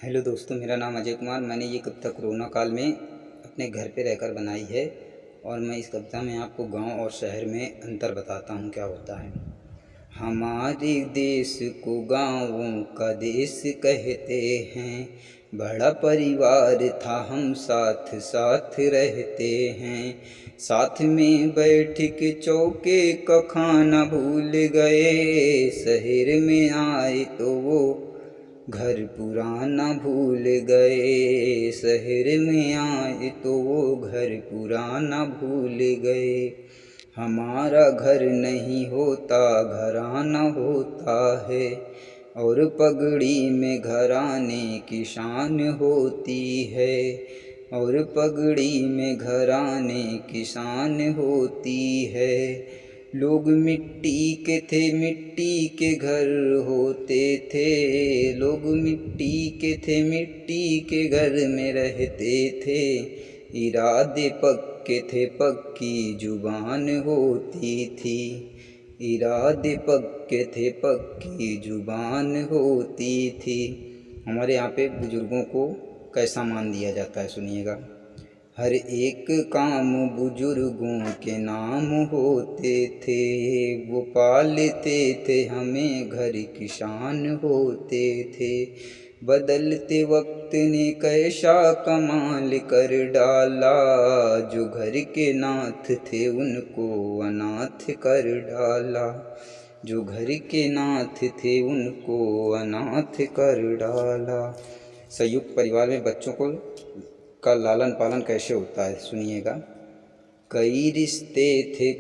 Hello दोस्तों, मेरा नाम अजय कुमार। मैंने ये कविता कोरोना काल में अपने घर पे रहकर बनाई है और मैं इस कविता में आपको गांव और शहर में अंतर बताता हूँ क्या होता है। हमारे देश को गाँवों का देश कहते हैं, बड़ा परिवार था हम साथ साथ रहते हैं। साथ में बैठ के चौके का खाना भूल गए, शहर में आए तो वो घर पुराना भूल गए। शहर में आए तो वो घर पुराना भूल गए। हमारा घर नहीं होता घराना होता है, और पगड़ी में घराने की शान होती है। और पगड़ी में घराने की शान होती है। लोग मिट्टी के थे, मिट्टी के घर होते थे। लोग मिट्टी के थे, मिट्टी के घर में रहते थे। इरादे पक्के थे, पक्की जुबान होती थी। इरादे पक्के थे, पक्की जुबान होती थी। हमारे यहाँ पे बुजुर्गों को कैसा मान दिया जाता है, सुनिएगा। हर एक काम बुजुर्गों के नाम होते थे, वो पालते थे हमें, घर की शान होते थे। बदलते वक्त ने कैसा कमाल कर डाला, जो घर के नाथ थे उनको अनाथ कर डाला। जो घर के नाथ थे उनको अनाथ कर डाला। संयुक्त परिवार में बच्चों को का लालन पालन कैसे होता है, सुनिएगा। कई रिश्ते थे,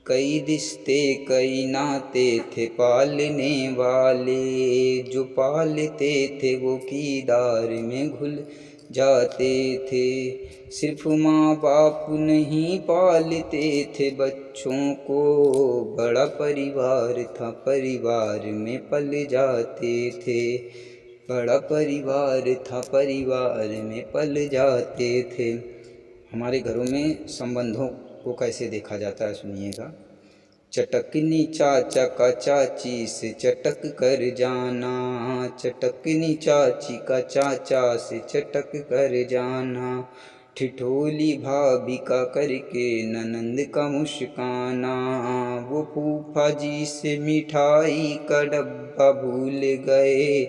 कई रिश्ते कई नाते थे पालने वाले। जो पालते थे वो कीदार में घुल जाते थे। सिर्फ माँ बाप नहीं पालते थे बच्चों को, बड़ा परिवार था, परिवार में पल जाते थे। बड़ा परिवार था, परिवार में पल जाते थे। हमारे घरों में संबंधों को कैसे देखा जाता है, सुनिएगा। चटकनी चाचा का चाची से चटक कर जाना। चटकनी चाची का चाचा से चटक कर जाना। ठिठोली भाभी का करके ननंद का मुस्काना। वो फूफा जी से मिठाई का डब्बा भूल गए,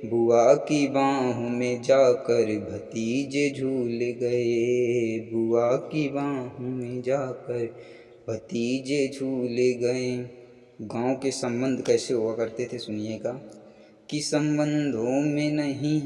बुआ की बाहों में जाकर भतीजे झूल गए। बुआ की बाहों में जाकर भतीजे झूल गए। गांव के संबंध कैसे हुआ करते थे, सुनिएगा। कि संबंधों में नहीं,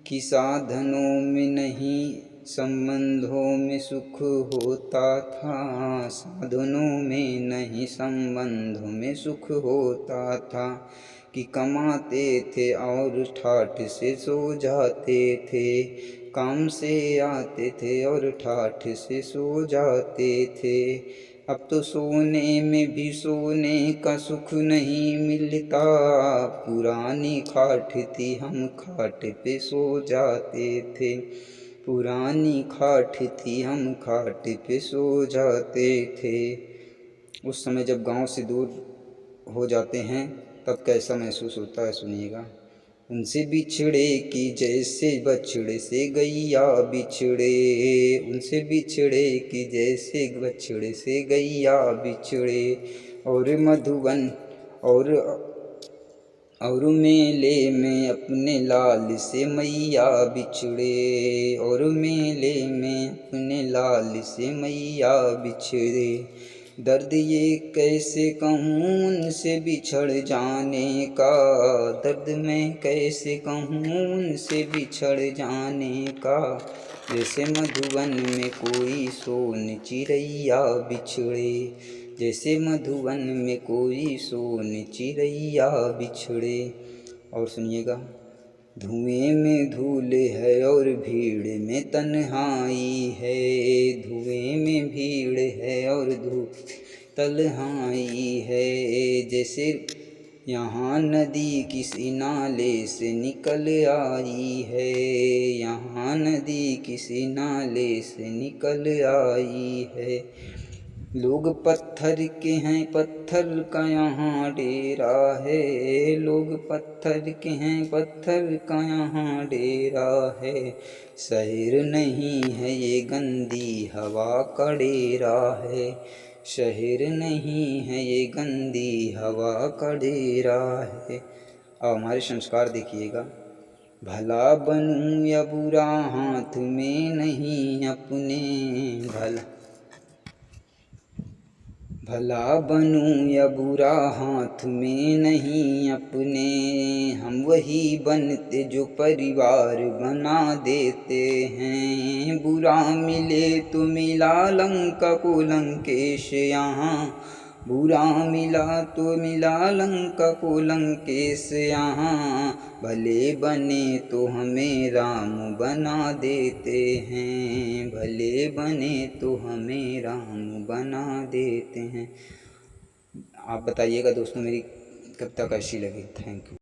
कि साधनों में नहीं, संबंधों में सुख होता था। साधनों में नहीं, संबंधों में सुख होता था। कि कमाते थे और ठाठ से सो जाते थे। काम से आते थे और ठाठ से सो जाते थे। अब तो सोने में भी सोने का सुख नहीं मिलता। पुरानी खाट थी, हम खाट पे सो जाते थे। पुरानी खाट थी, हम खाट पे सो जाते थे। उस समय जब गांव से दूर हो जाते हैं तब कैसा महसूस होता है, सुनिएगा। उनसे बिछड़े कि जैसे बछड़े से गैया बिछड़े। उनसे बिछड़े कि जैसे बछड़े से गैया बिछड़े। और मधुबन और मेले में अपने लाल से मैया बिछड़े। और मेले में अपने लाल से मैया बिछड़े। दर्द ये कैसे कहूँ उनसे बिछड़ जाने का। दर्द मैं कैसे कहूँ उनसे बिछड़ जाने का। जैसे मधुबन में कोई सोन चिड़ैया बिछड़े। जैसे मधुबन में कोई सोन चिड़ैया बिछड़े। और सुनिएगा। धुएं में धूल है और भीड़ में तन्हाई है। धुएं में भीड़ है और तन्हाई है। जैसे यहाँ नदी किसी नाले से निकल आई है। यहाँ नदी किसी नाले से निकल आई है। लोग पत्थर के हैं, पत्थर का यहाँ डेरा है। लोग पत्थर के हैं, पत्थर का यहाँ डेरा है। शहर नहीं है ये गंदी हवा का डेरा है। शहर नहीं है ये गंदी हवा का डेरा है। अब हमारे संस्कार देखिएगा। भला बनूं या बुरा हाथ में नहीं अपने, भला बनूं या बुरा हाथ में नहीं अपने। हम वही बनते जो परिवार बना देते हैं। बुरा मिले तो मिला लंका को लंकेश यहाँ। बुरा मिला तो मिला लंका को लंकेश यहाँ। भले बने तो हमें राम बना देते हैं। भले बने तो हमें राम बना देते हैं। आप बताइएगा दोस्तों मेरी कविता कैसी लगी। Thank you.